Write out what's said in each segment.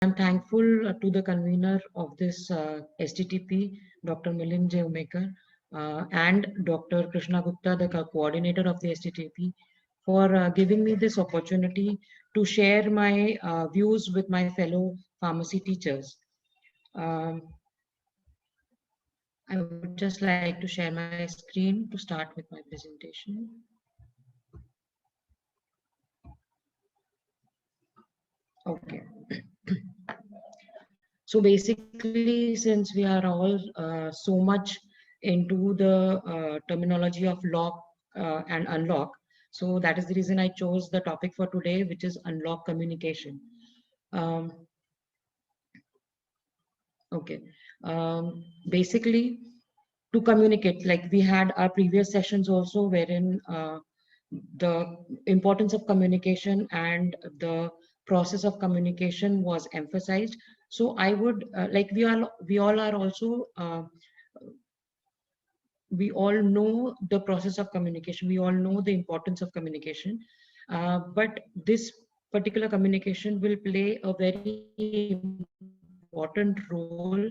I'm thankful to the convener of this STTP, Dr. Milind J. Umekar, and Dr. Krishna Gupta, the coordinator of the STTP, for giving me this opportunity to share my views with my fellow pharmacy teachers. Um, I would just like to share my screen to start with my presentation. Okay. So basically, since we are all so much into the terminology of lock and unlock, so that is the reason I chose the topic for today, which is unlock communication. Um, okay. Basically, to communicate, like we had our previous sessions also, wherein the importance of communication and the process of communication was emphasized. So I would like we all are also we all know the process of communication, we all know the importance of communication, but this particular communication will play a very important role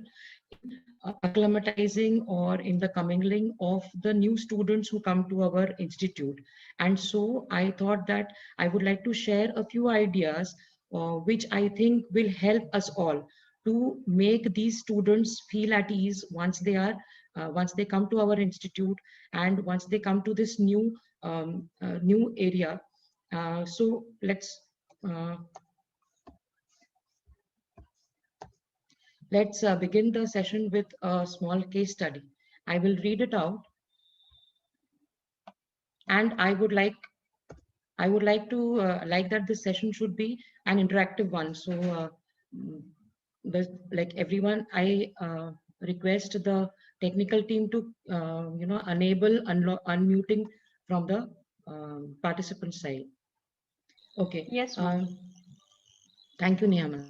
in acclimatizing or in the commingling of the new students who come to our institute. And so I thought that I would like to share a few ideas which I think will help us all to make these students feel at ease once they come to our institute and once they come to this new area. So uh, let's begin the session with a small case study. I will read it out, and I would like to like that this session should be an interactive one. So, mm, like everyone, I request the technical team to enable unmuting from the participant side. Okay. Yes, ma'am. Thank you, Niyama.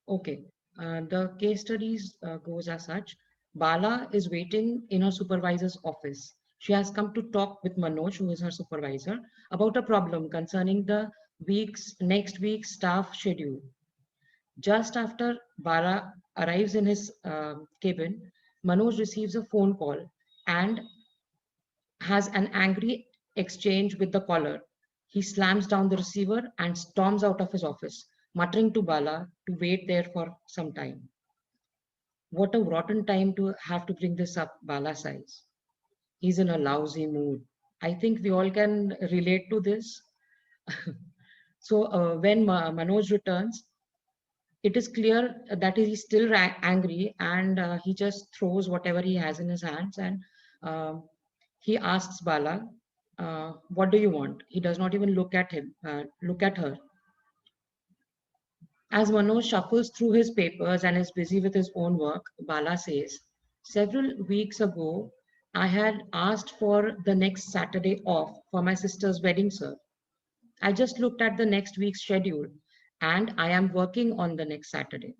Okay. The case studies goes as such. Bala is waiting in her supervisor's office. She has come to talk with Manoj, who is her supervisor, about a problem concerning the next week's staff schedule. Just after Bala arrives in his cabin, Manoj receives a phone call and has an angry exchange with the caller. He slams down the receiver and storms out of his office, muttering to Bala to wait there for some time. What a rotten time to have to bring this up, Bala sighs. He's in a lousy mood. I think we all can relate to this. So when Manoj returns, it is clear that he's still angry, and he just throws whatever he has in his hands, and um he asks Bala, "What do you want?" He does not even look at her. As Manoj shuffles through his papers and is busy with his own work, Bala says, "Several weeks ago, I had asked for the next Saturday off for my sister's wedding, sir. I just looked at the next week's schedule and I am working on the next Saturday."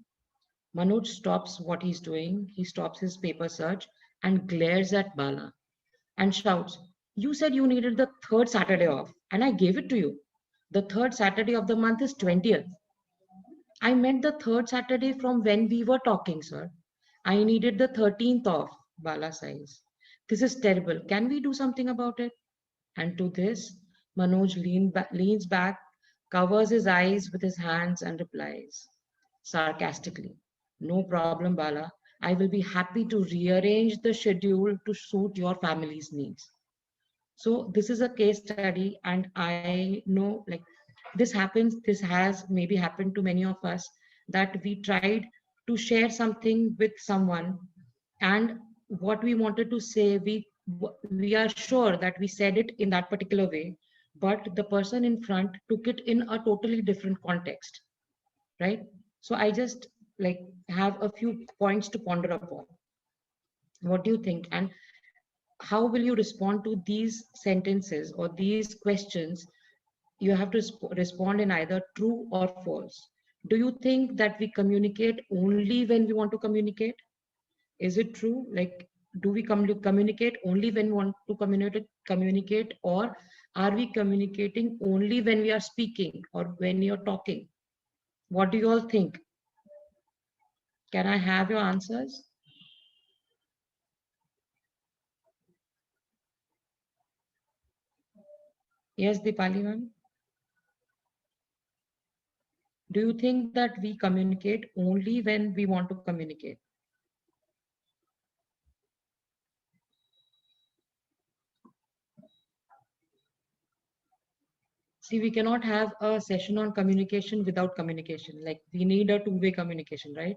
Manoj stops what he's doing. He stops his paper search and glares at Bala and shouts, "You said you needed the third Saturday off, and I gave it to you. The third Saturday of the month is 20th. I meant the third Saturday from when we were talking, sir. I needed the 13th off," Bala says. "This is terrible. Can we do something about it?" And to this, Manoj leans back, covers his eyes with his hands, and replies sarcastically, "No problem, Bala. I will be happy to rearrange the schedule to suit your family's needs." So this is a case study, and I know like this has maybe happened to many of us, that we tried to share something with someone, and what we wanted to say, we are sure that we said it in that particular way, but the person in front took it in a totally different context, right? So I just like have a few points to ponder upon. What do you think? And how will you respond to these sentences or these questions? You have to respond in either true or false. Do you think that we communicate only when we want to communicate? Is it true? Like, do we communicate only when we want to communicate, or Are we communicating only when we are speaking or when you're talking? What do you all think? Can I have your answers? Yes, Dipali ma'am. Do you think that we communicate only when we want to communicate? See, we cannot have a session on communication without communication. Like we need a two-way communication, right?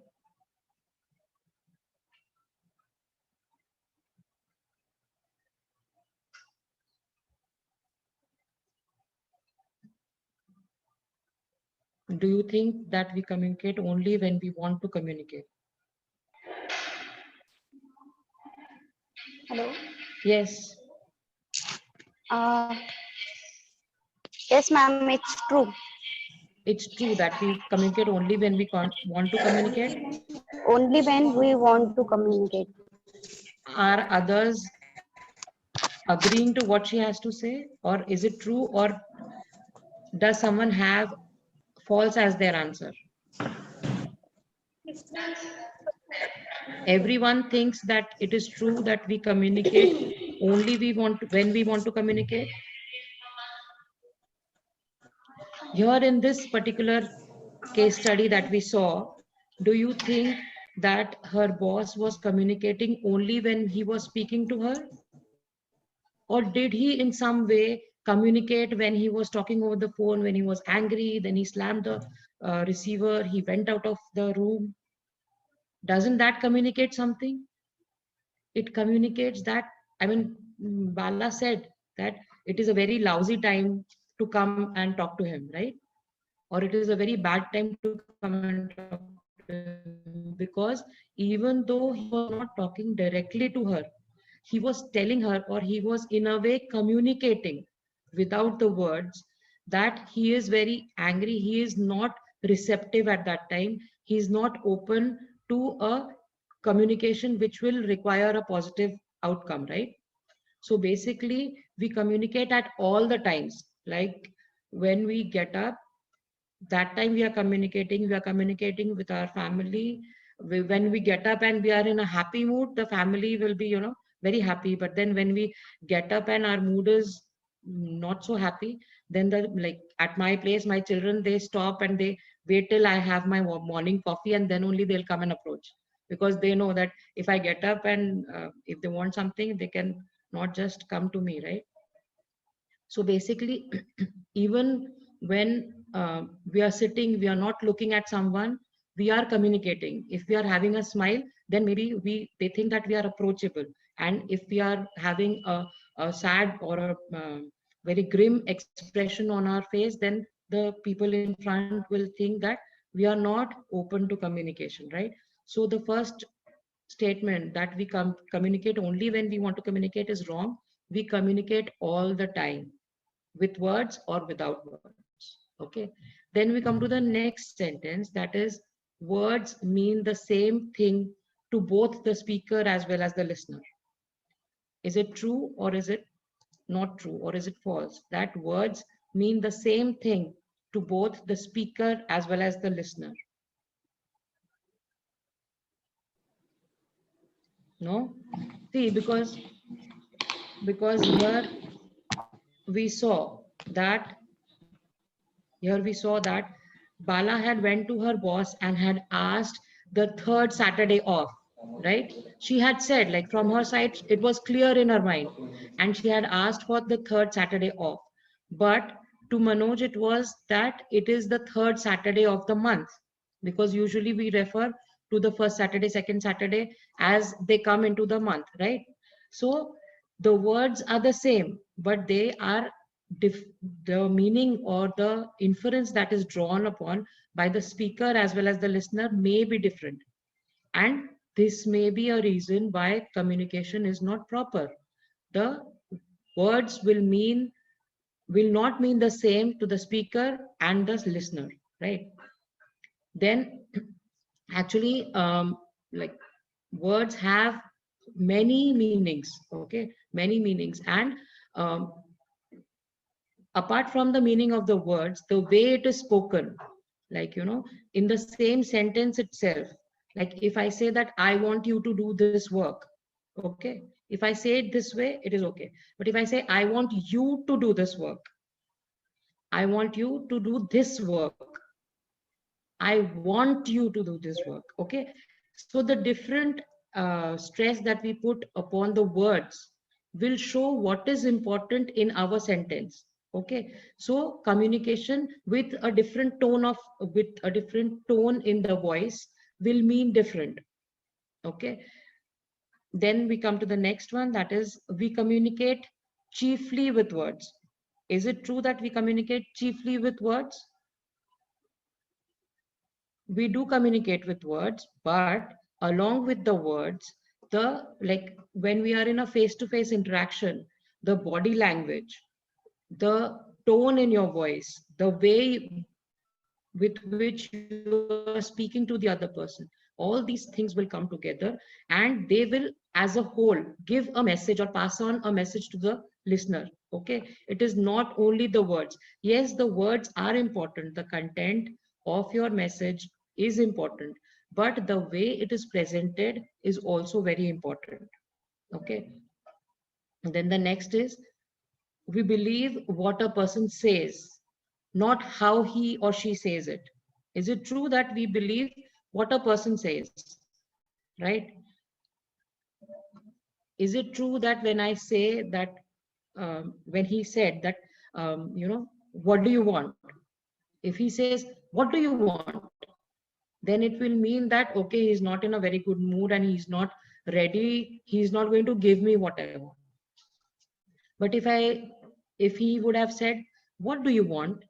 Do you think that we communicate only when we want to communicate? Hello. Yes, Uh, yes, ma'am, it's true. it's true that we communicate only when we want to communicate. Only when we want to communicate. Are others agreeing to what she has to say, or is it true, or does someone have false as their answer? Everyone thinks that it is true that we communicate only when we want to communicate. Here in this particular case study that we saw, do you think that her boss was communicating only when he was speaking to her? Or did he in some way communicate when he was talking over the phone, when he was angry, then he slammed the receiver, he went out of the room? Doesn't that communicate something? It communicates that, I mean, Bala said that it is a very lousy time to come and talk to him, right? Or it is a very bad time to come and talk to him, because even though he was not talking directly to her, he was telling her, or he was in a way communicating without the words that he is very angry, he is not receptive at that time, he is not open to a communication which will require a positive outcome, right? So basically we communicate at all the times, like when we get up, that time we are communicating with our family. When we get up and we are in a happy mood, the family will be, very happy. But then when we get up and our mood is not so happy, then the, like at my place, my children, they stop and they wait till I have my morning coffee, and then only they'll come and approach, because they know that if I get up and if they want something, they can not just come to me, right? So basically, even when we are sitting, we are not looking at someone, we are communicating. If we are having a smile, then maybe they think that we are approachable. And if we are having a sad or a very grim expression on our face, then the people in front will think that we are not open to communication, right? So the first statement that we communicate only when we want to communicate is wrong. We communicate all the time, with words or without words. Okay. Then we come to the next sentence, that is, words mean the same thing to both the speaker as well as the listener. Is it true, or is it not true, or is it false that words mean the same thing to both the speaker as well as the listener? No. See, because we saw that here we saw that Bala had went to her boss and had asked the third Saturday off, right? She had said, like from her side, it was clear in her mind, and she had asked for the third Saturday off. But to Manoj, it was that it is the third Saturday of the month, because usually we refer to the first Saturday, second Saturday as they come into the month, right? So the words are the same, but they are the meaning or the inference that is drawn upon by the speaker as well as the listener may be different. And this may be a reason why communication is not proper. The words will not mean the same to the speaker and the listener, right? Then actually, like words have many meanings, okay, many meanings. And um, apart from the meaning of the words, the way it is spoken, like, in the same sentence itself, like if I say that I want you to do this work, okay, if I say it this way, it is okay. But if I say I want you to do this work, I want you to do this work, I want you to do this work, okay. So the different stress that we put upon the words will show what is important in our sentence, okay. So communication with a different tone in the voice will mean different, okay. Then we come to the next one, that is, we communicate chiefly with words. Is it true that we communicate chiefly with words? We do communicate with words, but along with the words, like when we are in a face-to-face interaction, the body language, the tone in your voice, the way with which you are speaking to the other person, all these things will come together, and they will as a whole give a message or pass on a message to the listener, okay. It is not only the words. Yes, the words are important, the content of your message is important, but the way it is presented is also very important, okay. And then the next is, we believe what a person says, not how he or she says it. Is it true that we believe what a person says, right? Is it true that when I say that, when he said that, what do you want? If he says, what do you want? Then it will mean that, okay, he's not in a very good mood and he's not ready. He's not going to give me what I want. But if he would have said, what do you want?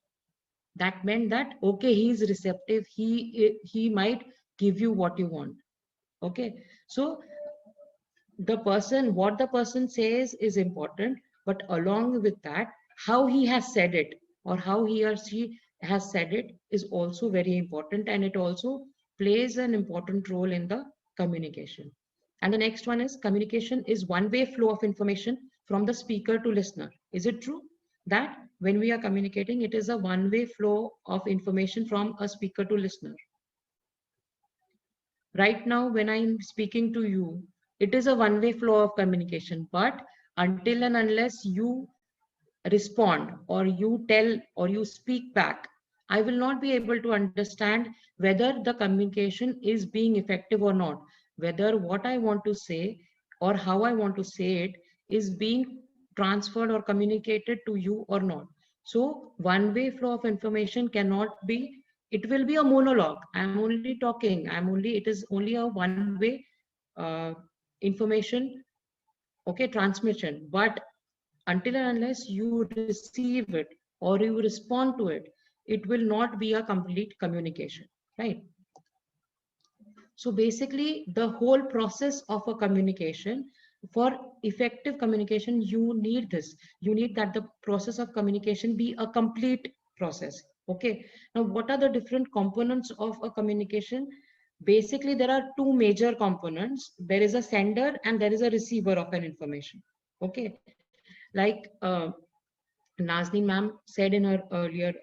That meant that, okay, he's receptive. He might give you what you want. Okay. So what the person says is important, but along with that, how he has said it or how he or she has said it is also very important, and it also plays an important role in the communication. And the next one is, communication is one-way flow of information from the speaker to listener. Is it true that when we are communicating, it is a one-way flow of information from a speaker to listener? Right now, when I'm speaking to you, it is a one-way flow of communication, but until and unless you respond or you tell or you speak back, I will not be able to understand whether the communication is being effective or not, whether what I want to say or how I want to say it is being transferred or communicated to you or not. So one-way flow of information cannot be, it will be a monologue. I'm only talking, it is only a one-way information, okay, transmission. But until and unless you receive it or you respond to it, it will not be a complete communication, right? So basically, the whole process of a communication, for effective communication, you need this. You need that the process of communication be a complete process. Okay. Now, what are the different components of a communication? Basically, there are two major components. There is a sender and there is a receiver of an information. Okay. Like Nazneen ma'am said in her earlier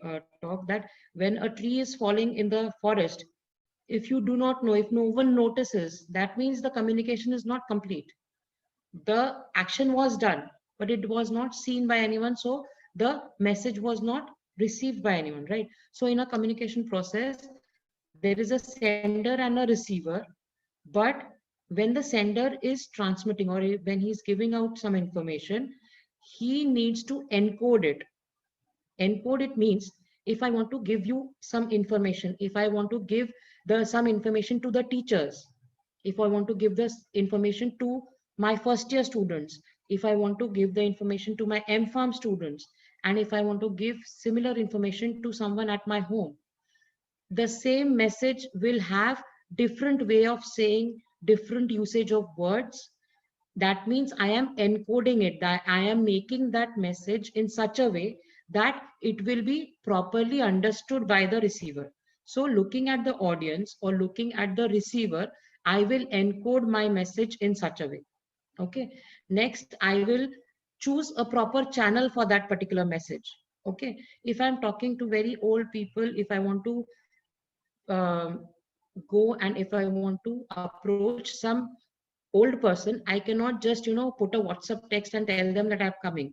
talk that when a tree is falling in the forest, if you do not know, if no one notices, that means the communication is not complete. The action was done, but it was not seen by anyone. So the message was not received by anyone, right? So in a communication process, there is a sender and a receiver, but when the sender is transmitting or when he's giving out some information, he needs to encode it. Encode it means, if I want to give you some information, if I want to give some information to the teachers, if I want to give this information to my first year students, if I want to give the information to my M.Pharm students, and if I want to give similar information to someone at my home, the same message will have different way of saying, different usage of words. That means I am encoding it, that I am making that message in such a way that it will be properly understood by the receiver. So looking at the audience or looking at the receiver, I will encode my message in such a way. Okay. Next, I will choose a proper channel for that particular message. Okay, if I'm talking to very old people, if I want to go and if I want to approach some old person, I cannot just, put a WhatsApp text and tell them that I'm coming.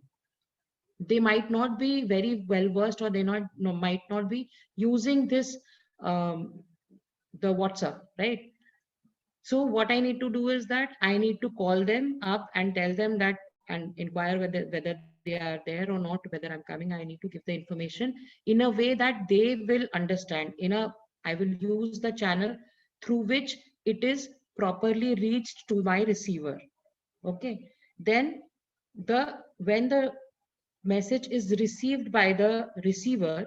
They might not be very well versed, or they not no, might not be using this um, the WhatsApp, right? So what I need to do is that I need to call them up and tell them that, and inquire whether they are there or not, whether I'm coming. I need to give the information in a way that they will understand. I will use the channel through which it is properly reached to my receiver. Okay. Then when the message is received by the receiver,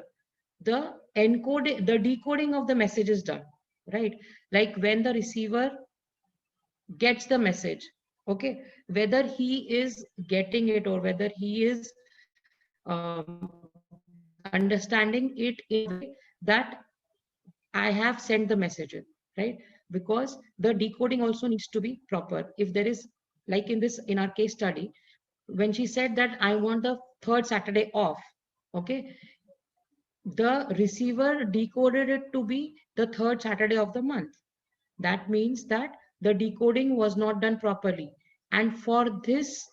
the decoding of the message is done, right? Like when the receiver gets the message, okay, whether he is getting it or whether he is understanding it in a way that I have sent the message in, right? Because the decoding also needs to be proper. If there is, like in our case study, when she said that I want the third Saturday off, okay, the receiver decoded it to be the third Saturday of the month. That means that the decoding was not done properly. And for this,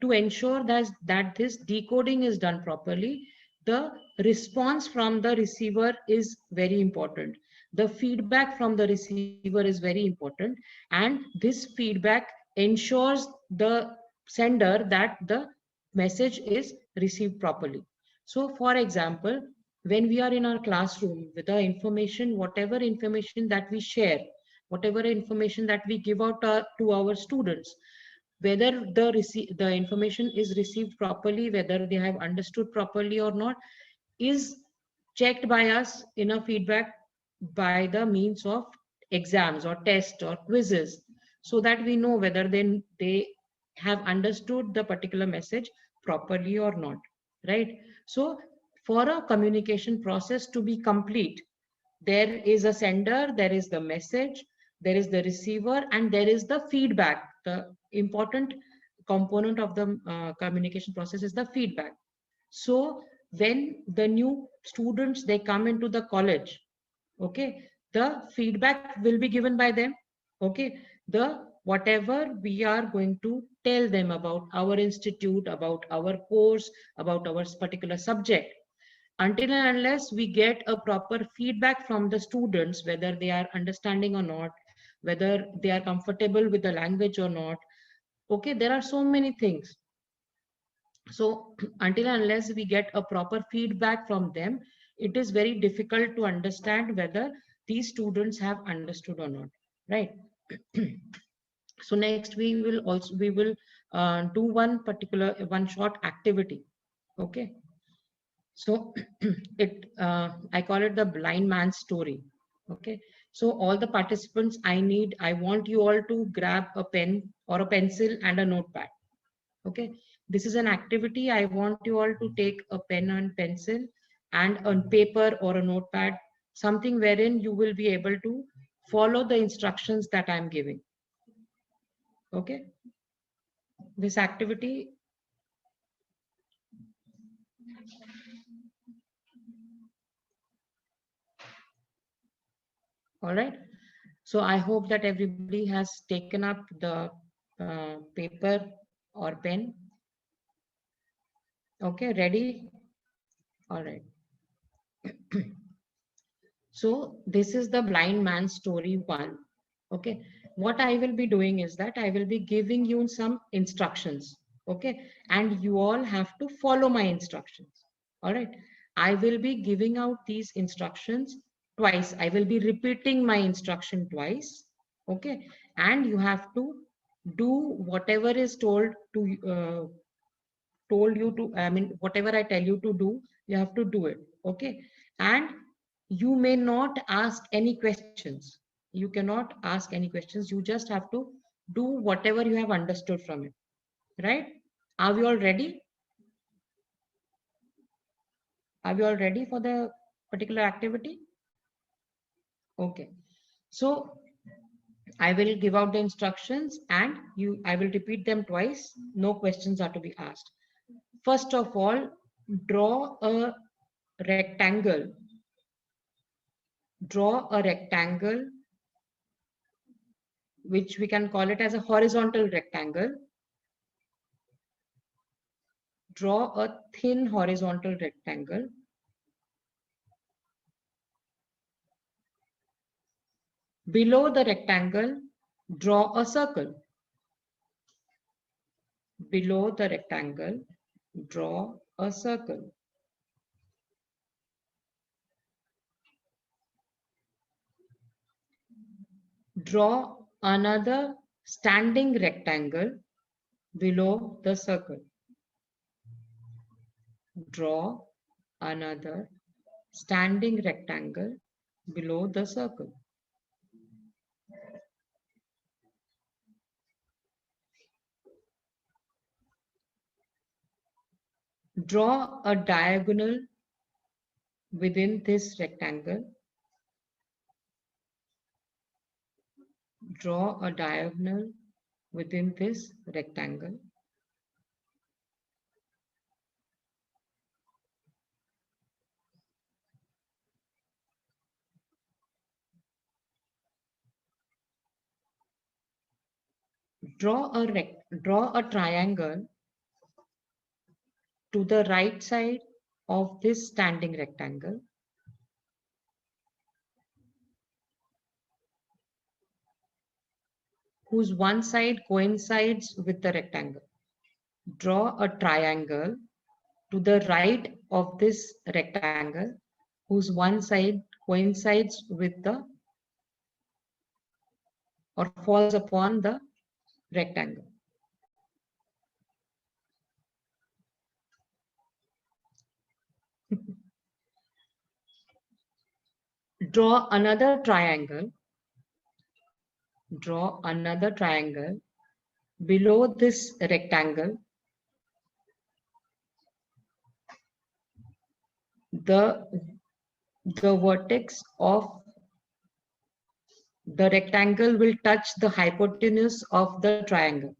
to ensure that this decoding is done properly, the response from the receiver is very important. The feedback from the receiver is very important. And this feedback ensures the sender that the message is received properly. So for example, when we are in our classroom, with the information, whatever information that we share, whatever information that we give out to our students, whether the information is received properly, whether they have understood properly or not, is checked by us in a feedback by the means of exams or tests or quizzes, so that we know whether they have understood the particular message properly or not, right? So for a communication process to be complete, there is a sender, there is the message, there is the receiver, and there is the feedback. The important component of the communication process is the feedback. So when the new students, they come into the college, okay, the feedback will be given by them. Okay, the whatever we are going to tell them about our institute, about our course, about our particular subject, until and unless we get a proper feedback from the students, whether they are understanding or not, whether they are comfortable with the language or not, okay, there are so many things. So until and unless we get a proper feedback from them, it is very difficult to understand whether these students have understood or not, right? So next we will do one short activity. Okay, so I call it the blind man's story. Okay, so all the participants, I want you all to grab a pen or a pencil and a notepad. Okay, this is an activity. I want you all to take a pen and pencil and on paper or a notepad, something wherein you will be able to follow the instructions that I'm giving. Okay, this activity, all right. So I hope that everybody has taken up the paper or pen. Okay, ready? All right. So this is the blind man story one. Okay. What I will be doing is that I will be giving you some instructions. Okay. And you all have to follow my instructions. All right. I will be giving out these instructions twice. I will be repeating my instruction twice. Okay. And you have to do whatever is told you to, I mean, whatever I tell you to do, you have to do it. Okay. And you may not ask any questions. You cannot ask any questions. You just have to do whatever you have understood from it. Right? Are we all ready? Are we all ready for the particular activity? Okay. So I will give out the instructions and I will repeat them twice. No questions are to be asked. First of all, Draw a rectangle. Draw a rectangle, which we can call it as a horizontal rectangle. Draw a thin horizontal rectangle. Below the rectangle, draw a circle. Below the rectangle, draw a circle. Draw another standing rectangle below the circle. Draw another standing rectangle below the circle. Draw a diagonal within this rectangle. Draw a diagonal within this rectangle. Draw a triangle to the right side of this standing rectangle. Whose one side coincides with the rectangle. Draw a triangle to the right of this rectangle, whose one side coincides with the or falls upon the rectangle. Draw another triangle. Draw another triangle below this rectangle. The vertex of the rectangle will touch the hypotenuse of the triangle.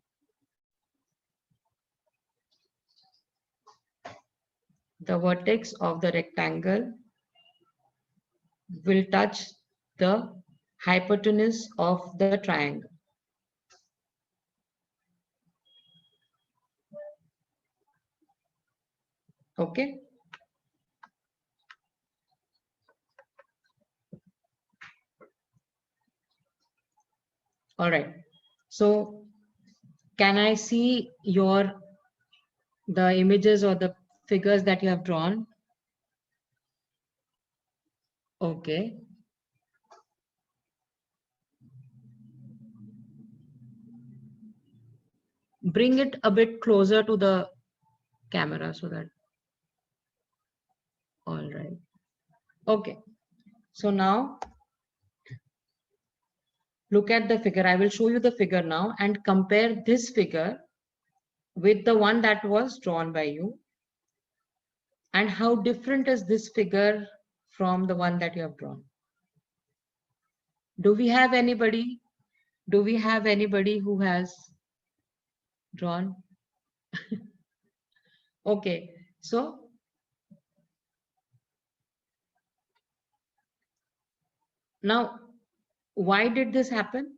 The vertex of the rectangle will touch the hypotenuse of the triangle. Okay. All right. So can I see the images or the figures that you have drawn? Okay. Bring it a bit closer to the camera so that. All right. Okay. So now look at the figure. I will show you the figure now and compare this figure with the one that was drawn by you. And how different is this figure from the one that you have drawn? Do we have anybody? Do we have anybody who has drawn? Okay, so now why did this happen?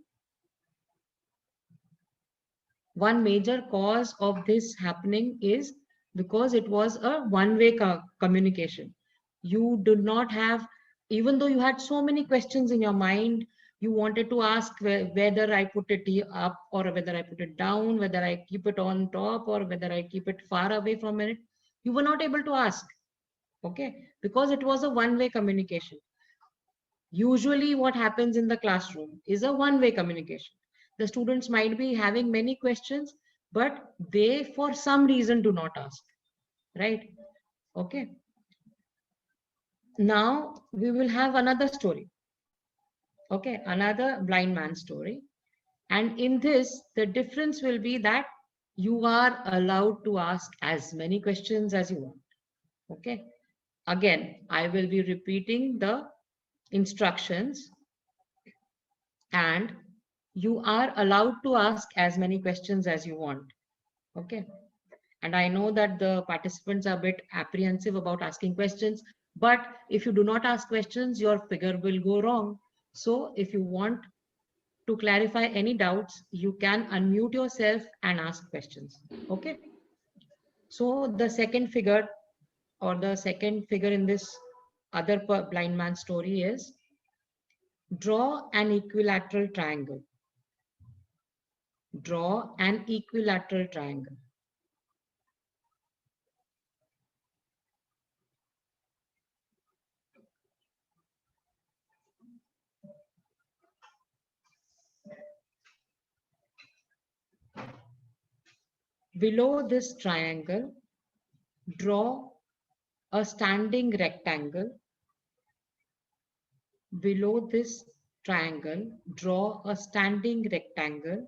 One major cause of this happening is because it was a one-way communication. You did not have, even though you had so many questions in your mind, you wanted to ask whether I put it up or whether I put it down, whether I keep it on top or whether I keep it far away from it. You were not able to ask, okay? Because it was a one-way communication. Usually what happens in the classroom is a one-way communication. The students might be having many questions, but they for some reason do not ask, right? Okay. Now we will have another story. Okay, another blind man story. And in this, the difference will be that you are allowed to ask as many questions as you want. Okay. Again, I will be repeating the instructions and you are allowed to ask as many questions as you want. Okay. And I know that the participants are a bit apprehensive about asking questions, but if you do not ask questions, your figure will go wrong. So if you want to clarify any doubts, you can unmute yourself and ask questions. Okay. So the second figure, or the second figure in this other blind man story, is draw an equilateral triangle. Draw an equilateral triangle. Below this triangle, draw a standing rectangle. Below this triangle, draw a standing rectangle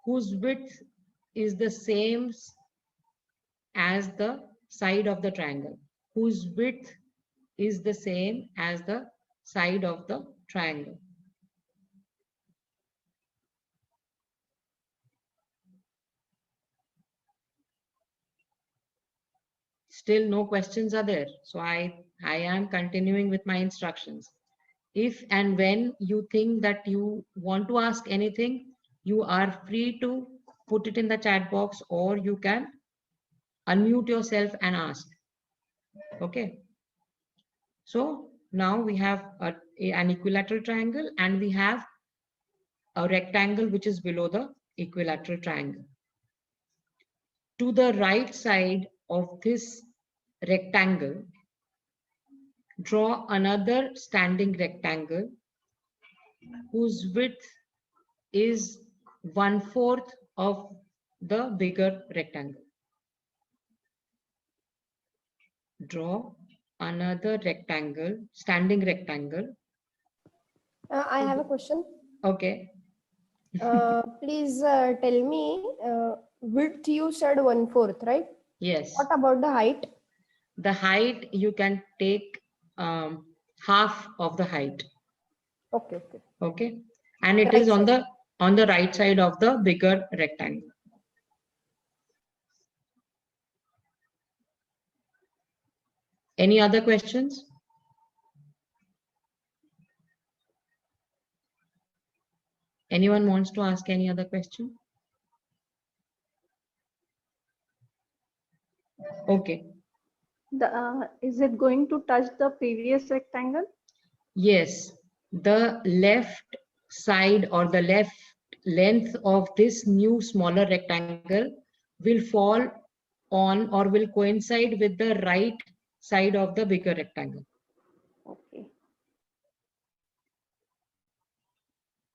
whose width is the same as the side of the triangle. Whose width is the same as the side of the triangle. Still no questions are there. So I am continuing with my instructions. If and when you think that you want to ask anything, you are free to put it in the chat box, or you can unmute yourself and ask. Okay. So now we have an equilateral triangle, and we have a rectangle which is below the equilateral triangle. To the right side of this rectangle, draw another standing rectangle whose width is 1/4 of the bigger rectangle. Draw another rectangle, standing rectangle. I have a question. Okay. Please tell me, width you said 1/4, right? Yes. What about the height? The height, you can take half of the height. Okay, okay. Okay. And it Right is on side. the right side of the bigger rectangle. Any other questions? Anyone wants to ask any other question? Okay. Is it going to touch the previous rectangle? Yes. The left side, or the left length of this new smaller rectangle will fall on, or will coincide with, the right side of the bigger rectangle. Okay.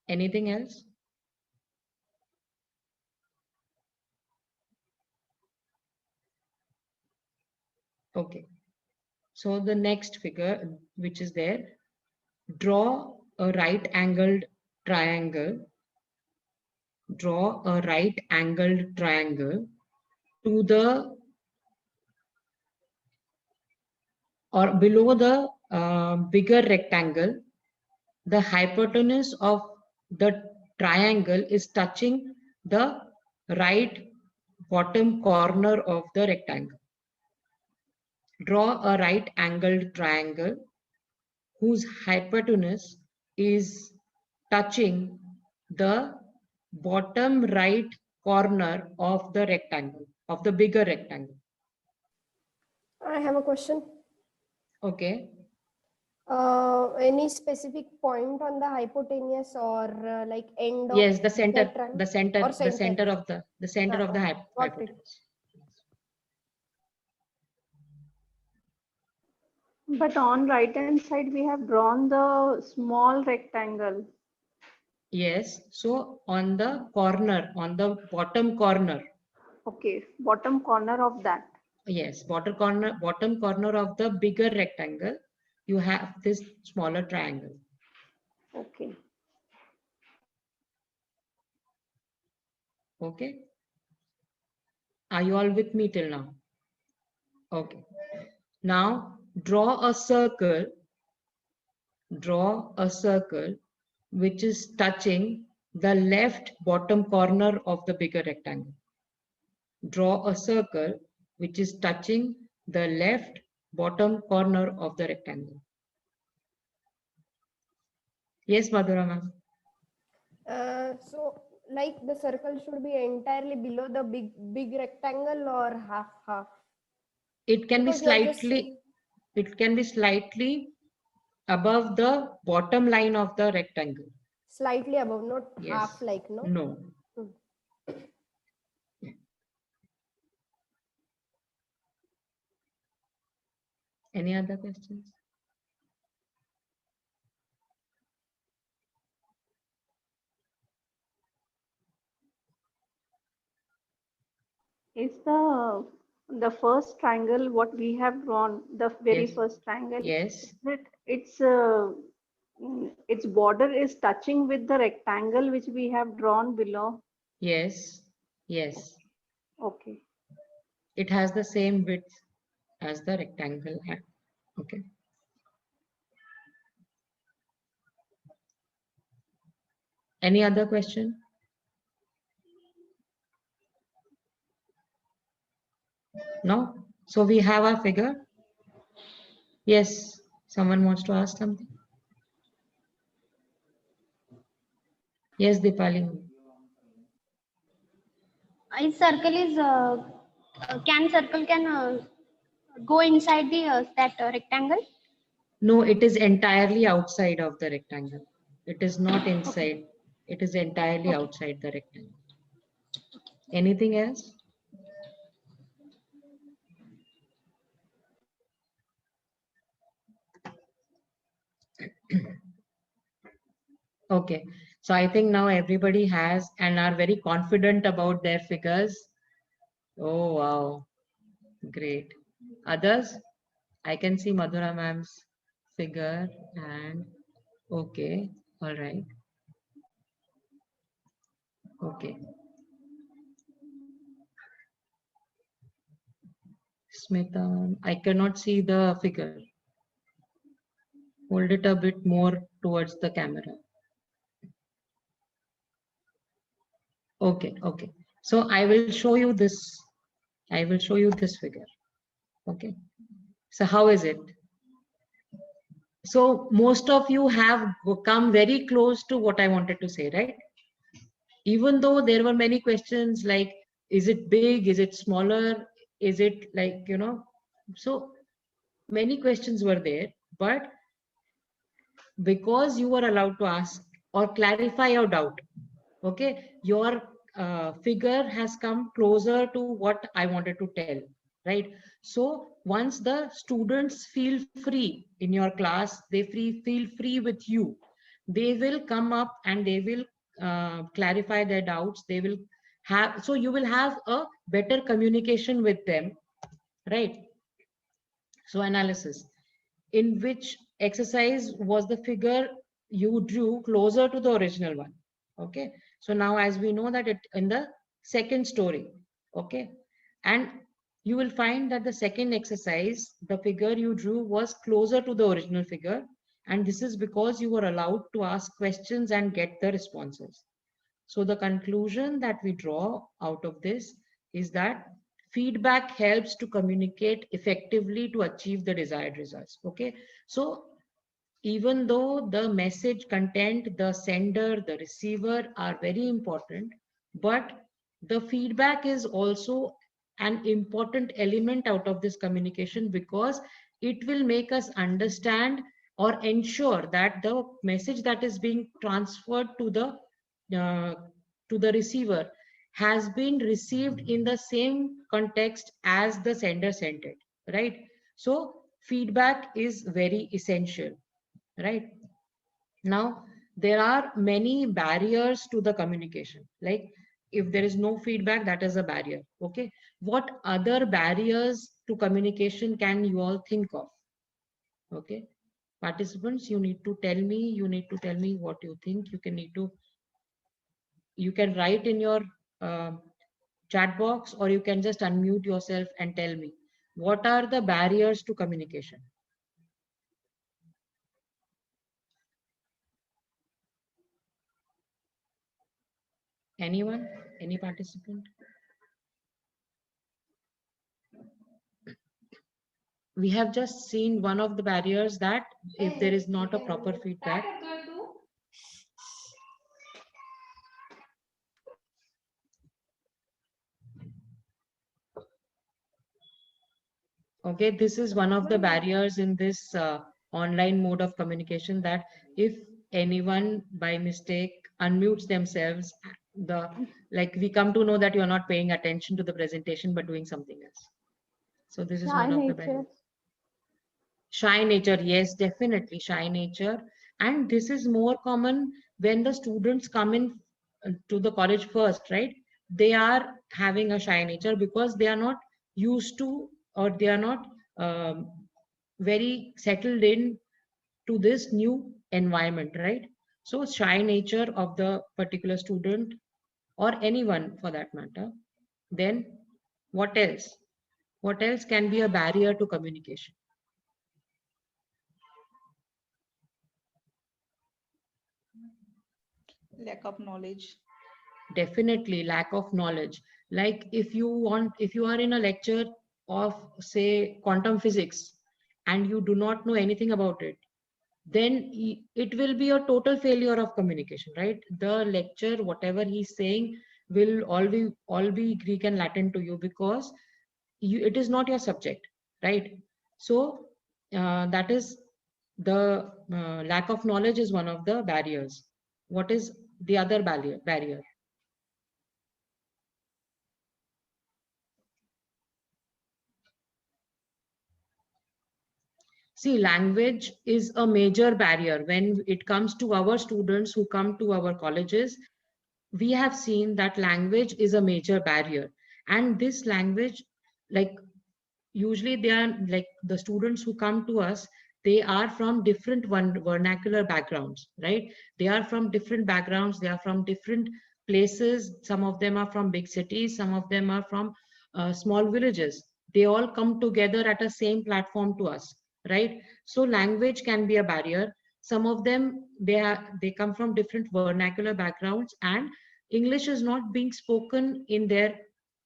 Anything else? Okay. So the next figure which is there, draw a right angled triangle. Draw a right angled triangle to the, or below the bigger rectangle. The hypotenuse of the triangle is touching the right bottom corner of the rectangle. Draw a right angled triangle whose hypotenuse is touching the bottom right corner of the rectangle, of the bigger rectangle. I have a question. Okay. Any specific point on the hypotenuse, or like end of? Yes, the center, triangle? the center, Or the center. center of the Got it. hypotenuse. But on right hand side, we have drawn the small rectangle. Yes, so on the corner, on the bottom corner. Okay, bottom corner of that. Yes, bottom corner of the bigger rectangle, you have this smaller triangle. Okay. Okay. Are you all with me till now? Okay. Now draw a circle. Draw a circle which is touching the left bottom corner of the bigger rectangle. draw a circle which is touching the left bottom corner of the rectangle. Yes, Madhura ma'am. So like the circle should be entirely below the big rectangle or half. It can be Because you're just slightly above the bottom line of the rectangle. slightly above, not Yes. half, like, no? No. Hmm. Any other questions? Is the first triangle what we have drawn, the very Yes. first triangle, Yes. its border is touching with the rectangle which we have drawn below? Yes. Yes. Okay. It has the same width as the rectangle. Okay. Any other question? No? So we have our figure. Yes. Someone wants to ask something? Yes, Dipali. Is circle is circle can go inside the that rectangle? No, it is entirely outside of the rectangle. It is not inside. It is entirely Okay. outside the rectangle. Anything else? Okay. So I think now everybody has and are very confident about their figures. Oh, wow. Great. Others? I can see Madhura ma'am's figure and okay. All right. Okay. Smita, I cannot see the figure. Hold it a bit more towards the camera. Okay, okay. So I will show you this. I will show you this figure. Okay. So how is it? So most of you have come very close to what I wanted to say, right? Even though there were many questions like, is it big? Is it smaller? Is it like, so many questions were there, but because you were allowed to ask or clarify your doubt, okay, your figure has come closer to what I wanted to tell, right? So once the students feel free in your class, they feel free with you, they will come up and they will clarify their doubts. They will have, so you will have a better communication with them, right? So analysis, in which exercise was the figure you drew closer to the original one? Okay, so now as we know that it in the second story, okay, and you will find that the second exercise, the figure you drew was closer to the original figure, and this is because you were allowed to ask questions and get the responses. So the conclusion that we draw out of this is that feedback helps to communicate effectively to achieve the desired results. Okay, so even though the message content, the sender, the receiver are very important, but the feedback is also an important element out of this communication, because it will make us understand or ensure that the message that is being transferred uh, to the receiver has been received in the same context as the sender sent it, right? So feedback is very essential, right? Now there are many barriers to the communication, like if there is no feedback, that is a barrier. Okay, what other barriers to communication can you all think of? Okay, participants, you need to tell me, what you think. You can write in your uh, chat box, or you can just unmute yourself and tell me what are the barriers to communication. Anyone? Any participant? we have just seen one of the barriers, that if there is not a proper feedback, okay, this is one of the barriers in this online mode of communication, that if anyone by mistake unmutes themselves, like we come to know that you're not paying attention to the presentation but doing something else. So this is Shy one of the nature. barriers. Shy nature, yes, definitely shy nature. And this is more common when the students come in to the college first, right? They are having a shy nature because they are not used to, or they are not very settled in to this new environment, right? So shy nature of the particular student, or anyone for that matter. Then what else? What else can be a barrier to communication? Lack of knowledge. Definitely lack of knowledge. Like if you are in a lecture of, say, quantum physics, and you do not know anything about it, then it will be a total failure of communication, right? The lecture, whatever he's saying, will all be Greek and Latin to you, because it is not your subject, right? So that is the lack of knowledge is one of the barriers. What is the other barrier? See, language is a major barrier when it comes to our students who come to our colleges. We have seen that language is a major barrier, and this language, like, usually they are like the students who come to us, they are from different vernacular backgrounds, right? They are from different backgrounds, they are from different places. Some of them are from big cities, some of them are from small villages. They all come together at a same platform to us, right? So language can be a barrier. Some of them, they come from different vernacular backgrounds, and English is not being spoken in their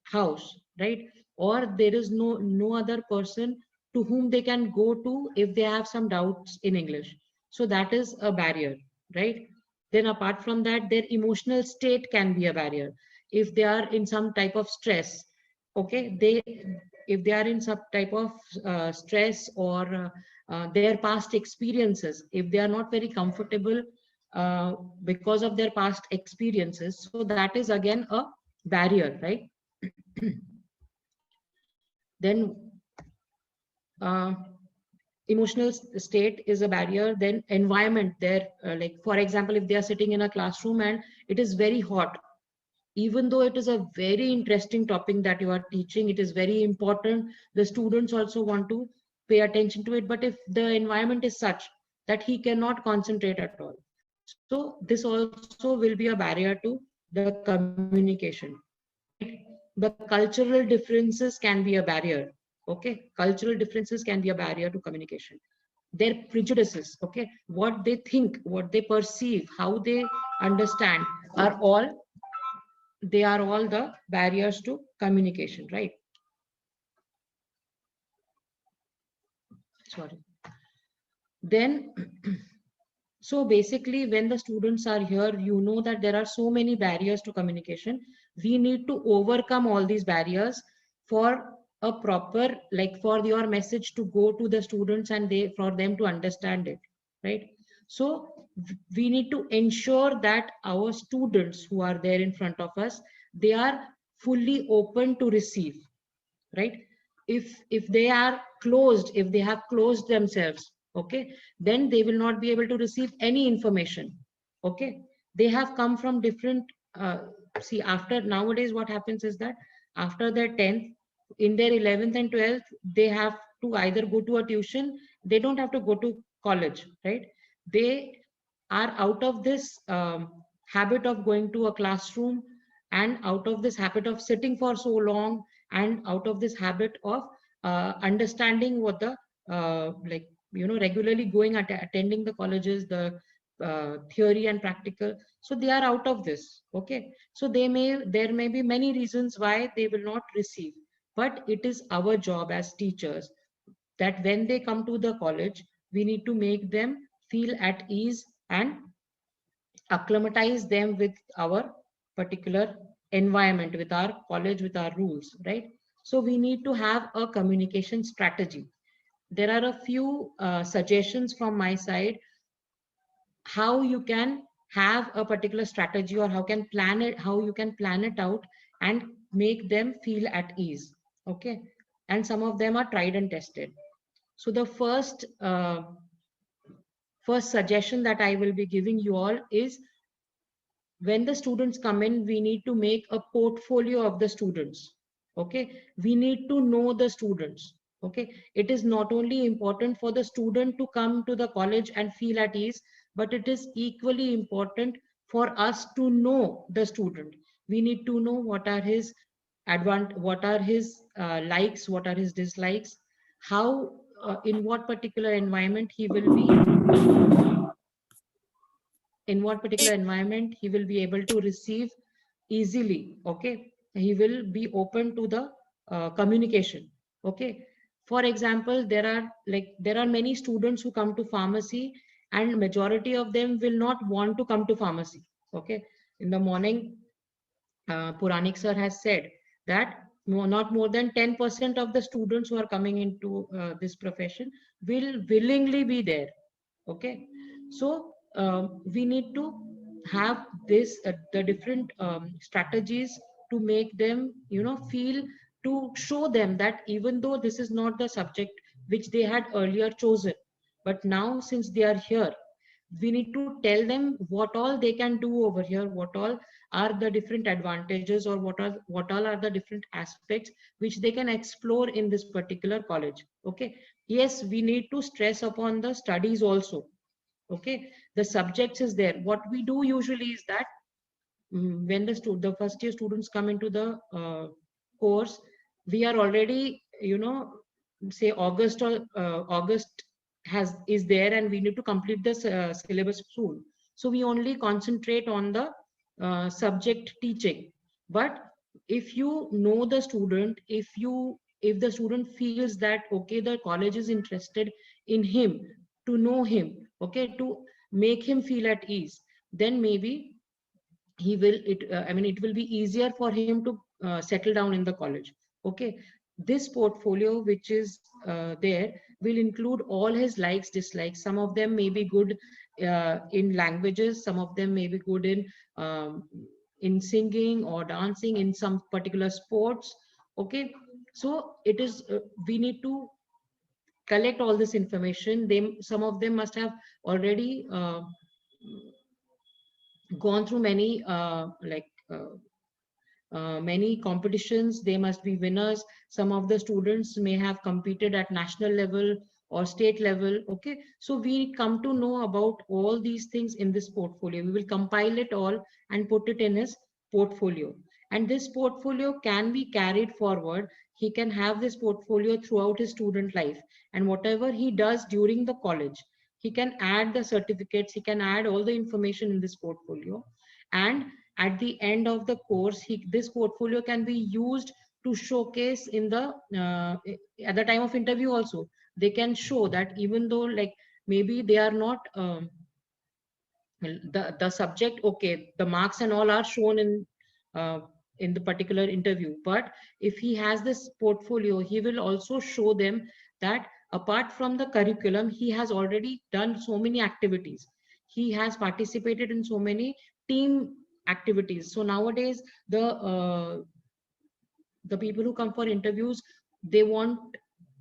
house, right? Or there is no other person to whom they can go to if they have some doubts in English. So that is a barrier, right? Then apart from that, their emotional state can be a barrier. If they are in some type of stress, okay, if they are in some type of stress, or their past experiences, if they are not very comfortable because of their past experiences, so that is again a barrier, right? Then uh, emotional state is a barrier. Then environment there, like for example, if they are sitting in a classroom and it is very hot, even though it is a very interesting topic that you are teaching, it is very important, the students also want to pay attention to it, but if the environment is such that he cannot concentrate at all, so this also will be a barrier to the communication, right? The cultural differences can be a barrier. Okay, cultural differences can be a barrier to communication. Their prejudices, okay, what they think, what they perceive, how they understand, are all they are all the barriers to communication, right? Sorry. Then so basically, when the students are here, you know that there are so many barriers to communication. We need to overcome all these barriers for a proper, like for your message to go to the students and for them to understand it, right? So we need to ensure that our students who are there in front of us, they are fully open to receive, right? If they are closed, if they have closed themselves, okay, then they will not be able to receive any information. Okay, they have come from different see, after nowadays what happens is that after their 10th, in their 11th and 12th, they have to either go to a tuition, they don't have to go to college, right? They are out of this habit of going to a classroom, and out of this habit of sitting for so long, and out of this habit of understanding what the like, regularly going at attending the colleges, the theory and practical, so they are out of this. Okay, so there may be many reasons why they will not receive, but it is our job as teachers, that when they come to the college, we need to make them feel at ease and acclimatize them with our particular environment, with our college, with our rules, right? So we need to have a communication strategy. There are a few suggestions from my side how you can have a particular strategy, or how you can plan it out and make them feel at ease. Okay, and some of them are tried and tested. So the first suggestion that I will be giving you all is, when the students come in, we need to make a portfolio of the students. Okay, we need to know the students. Okay, it is not only important for the student to come to the college and feel at ease, but it is equally important for us to know the student. We need to know what are his what are his likes, what are his dislikes, how in what particular environment he will be, in what particular environment he will be able to receive easily. Okay, he will be open to the communication. Okay, for example, there are many students who come to pharmacy, and majority of them will not want to come to pharmacy. Okay, in the morning, Puranik sir has said that not more than 10% of the students who are coming into this profession will willingly be there. Okay, so we need to have this the different strategies to make them, feel, to show them that even though this is not the subject which they had earlier chosen, but now since they are here, we need to tell them what all they can do over here, what all are the different advantages, or what all are the different aspects which they can explore in this particular college. Okay, yes, we need to stress upon the studies also. Okay, the subjects is there. What we do usually is that, when the first year students come into the course, we are already, say August, or August is there, and we need to complete this syllabus soon. So we only concentrate on the subject teaching. But if you know the student, if the student feels that okay, the college is interested in him, to know him, okay, to make him feel at ease, then maybe he will it I mean, it will be easier for him to settle down in the college. Okay, this portfolio which is there will include all his likes, dislikes. Some of them may be good in languages, some of them may be good in singing or dancing, in some particular sports. Okay, so it is we need to collect all this information. Some of them must have already gone through many competitions. They must be winners. Some of the students may have competed at national level or state level. Okay, so we come to know about all these things in this portfolio. We will compile it all and put it in his portfolio, and this portfolio can be carried forward. He can have this portfolio throughout his student life, and whatever he does during the college, he can add the certificates, he can add all the information in this portfolio. And at the end of the course, this portfolio can be used to showcase in the at the time of interview also. They can show that even though, like, maybe they are not the subject, okay, the marks and all are shown uh, in the particular interview, but if he has this portfolio, he will also show them that apart from the curriculum, he has already done so many activities, he has participated in so many team activities. So nowadays, the people who come for interviews, they want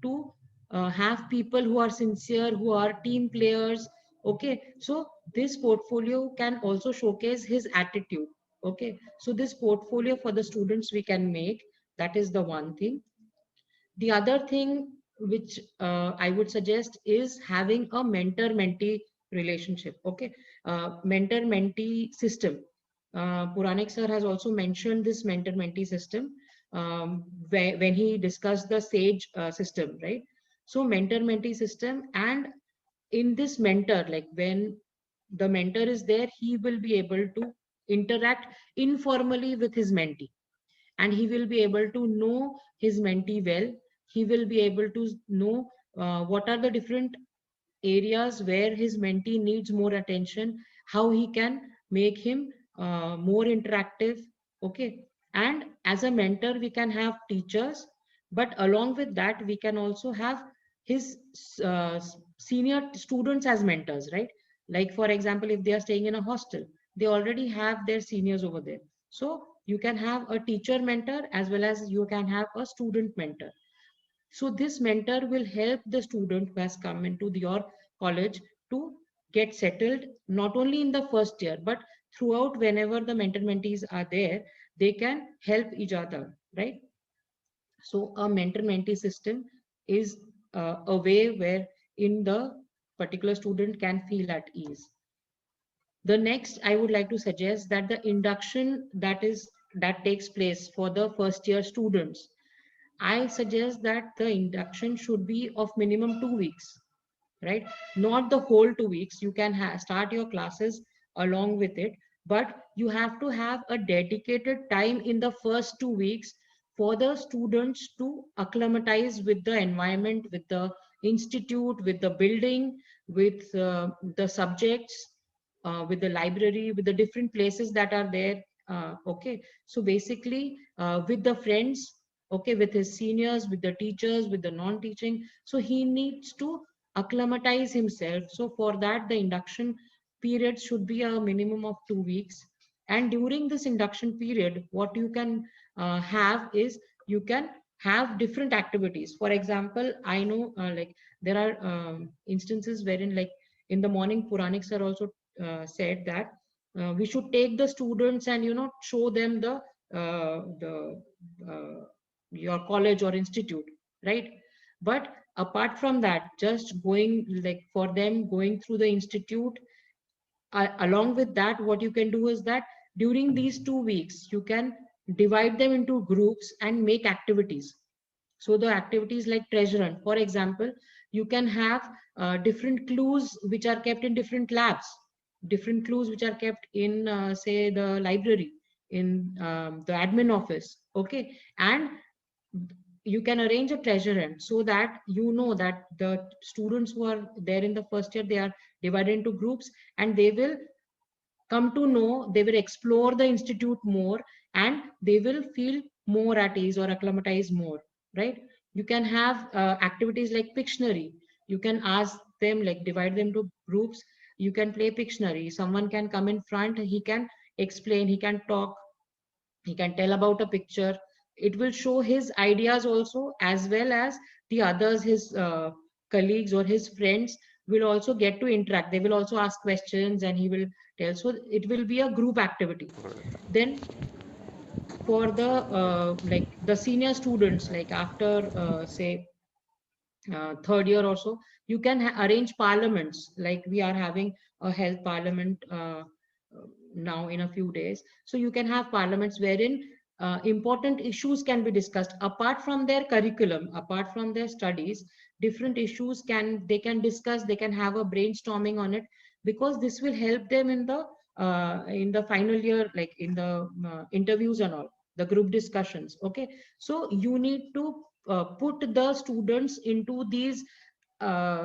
to have people who are sincere, who are team players. Okay, so this portfolio can also showcase his attitude. Okay, so this portfolio for the students we can make. That is the one thing. The other thing which I would suggest is having a mentor-mentee relationship. Okay, mentor-mentee system. Puranik sir has also mentioned this mentor-mentee system when he discussed the SAGE system, right? So mentor-mentee system, and in this mentor, like when the mentor is there, he will be able to interact informally with his mentee, and he will be able to know his mentee well. He will be able to know what are the different areas where his mentee needs more attention, how he can make him more interactive. Okay. And as a mentor, we can have teachers, but along with that, we can also have his senior students as mentors, right? Like, for example, if they are staying in a hostel, they already have their seniors over there. So you can have a teacher mentor as well as you can have a student mentor. So this mentor will help the student who has come into your college to get settled, not only in the first year, but throughout. Whenever the mentor mentees are there, they can help each other, right? So a mentor-mentee system is a way where in the particular student can feel at ease. The next, I would like to suggest that the induction that takes place for the first year students, I suggest that the induction should be of minimum 2 weeks, right? Not the whole 2 weeks. You can start your classes along with it, but you have to have a dedicated time in the first 2 weeks for the students to acclimatize with the environment, with the institute, with the building, with the subjects, with the library, with the different places that are there. Okay, so basically with the friends, okay, with his seniors, with the teachers, with the non-teaching. So he needs to acclimatize himself. So for that, the induction period should be a minimum of 2 weeks. And during this induction period, what you can have is you can have different activities. For example, I know like there are instances wherein, like in the morning, Puranik sir also said that we should take the students and show them the your college or institute, right? But apart from that, just going, like for them going through the institute, along with that, what you can do is that during these 2 weeks you can divide them into groups and make activities. So the activities like treasure hunt, for example, you can have different clues which are kept in different labs, different clues which are kept in say the library, in the admin office. Okay. And you can arrange a treasure hunt so that that the students who are there in the first year, they are divided into groups, and they will come to know, they will explore the institute more, and they will feel more at ease or acclimatize more, right? You can have activities like Pictionary. You can ask them, like divide them to groups. You can play Pictionary. Someone can come in front, he can explain, he can talk, he can tell about a picture. It will show his ideas also, as well as the others, his colleagues or his friends will also get to interact. They will also ask questions and he will tell. So it will be a group activity. Then for the like the senior students, like after say third year or so, you can arrange parliaments. Like we are having a health parliament now in a few days. So you can have parliaments wherein important issues can be discussed apart from their curriculum, apart from their studies. Different issues they can discuss, they can have a brainstorming on it, because this will help them in the final year, like in the interviews and all, the group discussions. Okay. So you need to put the students into these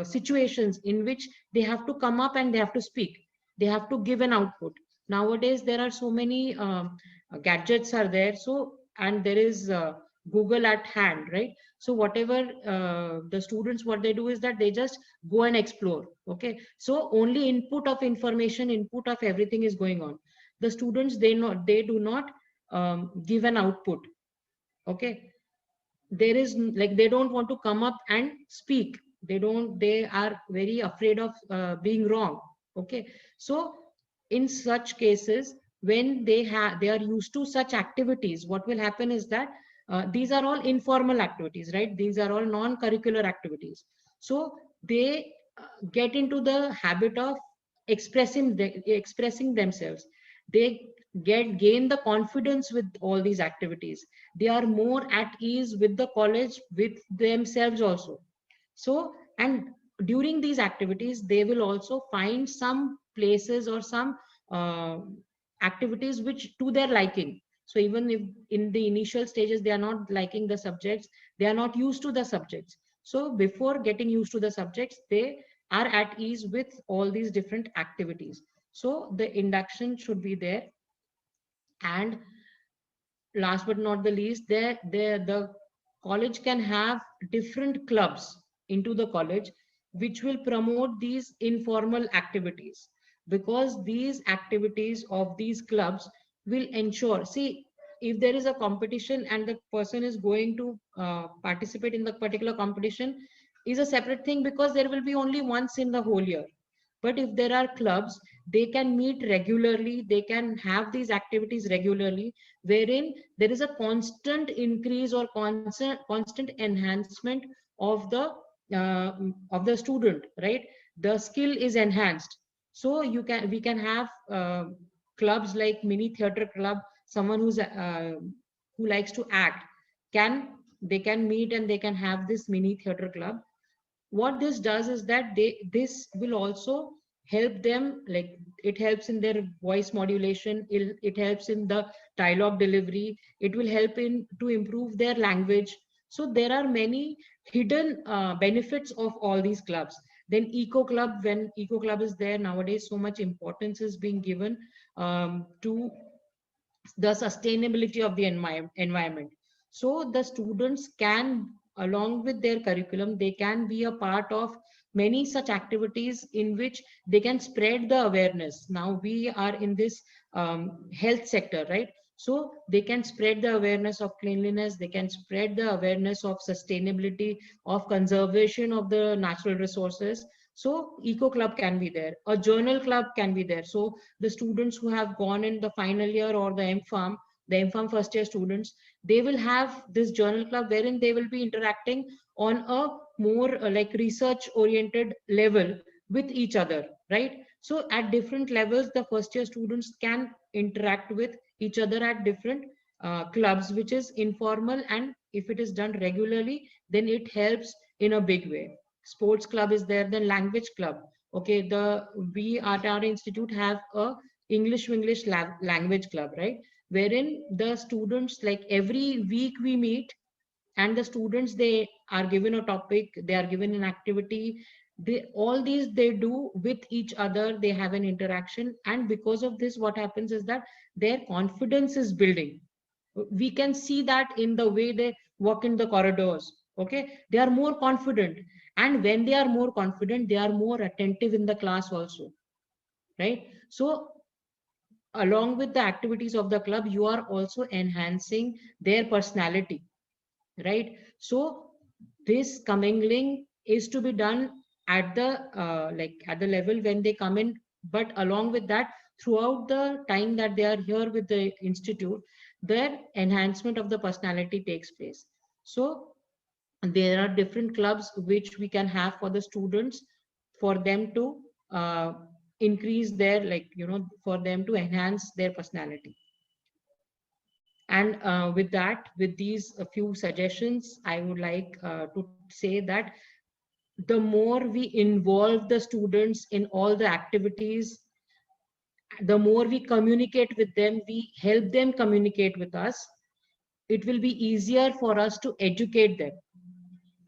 situations in which they have to come up and they have to speak, they have to give an output. Nowadays there are so many gadgets are there, so, and there is Google at hand, right? So whatever the students, what they do is that they just go and explore. Okay. So only input of information, input of everything is going on. The students, they do not give an output. Okay. There is, like, they don't want to come up and speak. They are very afraid of being wrong. Okay. So in such cases, when they are used to such activities, what will happen is that these are all informal activities, right? These are all non-curricular activities. So they get into the habit of expressing themselves. They gain the confidence with all these activities. They are more at ease with the college, with themselves also. So, and during these activities, they will also find some places or some uh, activities which to their liking. So even if in the initial stages they are not liking the subjects, they are not used to the subjects, So before getting used to the subjects, they are at ease with all these different activities. So the induction should be there. And last but not the least, the college can have different clubs into the college, which will promote these informal activities, because these activities of these clubs will ensure, see, if there is a competition and the person is going to participate in the particular competition is a separate thing, because there will be only once in the whole year. But if there are clubs, they can meet regularly, they can have these activities regularly, wherein there is a constant increase or constant enhancement of uh, the student, right? The skill is enhanced. So we can have clubs like mini theater club. Someone who likes to act can, they can meet and they can have this mini theater club. What this does is that this will also help them, like it helps in their voice modulation, it helps in the dialogue delivery, it will help in to improve their language. So there are many hidden benefits of all these clubs. Then eco club, when eco club is there nowadays, so much importance is being given to the sustainability of the environment. So the students can, along with their curriculum, they can be a part of many such activities in which they can spread the awareness. Now we are in this health sector, right? So they can spread the awareness of cleanliness, they can spread the awareness of sustainability, of conservation of the natural resources. So eco club can be there, a journal club can be there. So the students who have gone in the final year or the MPharm first year students, they will have this journal club wherein they will be interacting on a more like research oriented level with each other, right? So at different levels, the first year students can interact with each other at different clubs, which is informal, and if it is done regularly, then it helps in a big way. Sports club is there, then language club. Okay, we at our institute have a English language club, right? Wherein the students, like every week we meet, and the students, they are given a topic, they are given an activity, they all these they do with each other, they have an interaction, and because of this, what happens is that their confidence is building. We can see that in the way they walk in the corridors. Okay, they are more confident, and when they are more confident, they are more attentive in the class also, right? So along with the activities of the club, you are also enhancing their personality, right? So this commingling is to be done at the like at the level when they come in, but along with that, throughout the time that they are here with the institute, their enhancement of the personality takes place. So there are different clubs which we can have for the students, for them to uh, increase their, like, for them to enhance their personality. And with that, with these a few suggestions, I would like to say that the more we involve the students in all the activities, the more we communicate with them, we help them communicate with us, it will be easier for us to educate them.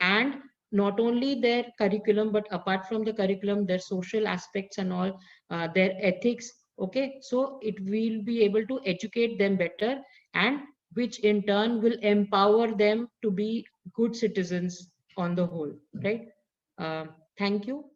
And not only their curriculum, but apart from the curriculum, their social aspects and all, their ethics. Okay, so it will be able to educate them better, and which in turn will empower them to be good citizens on the whole, right? Thank you.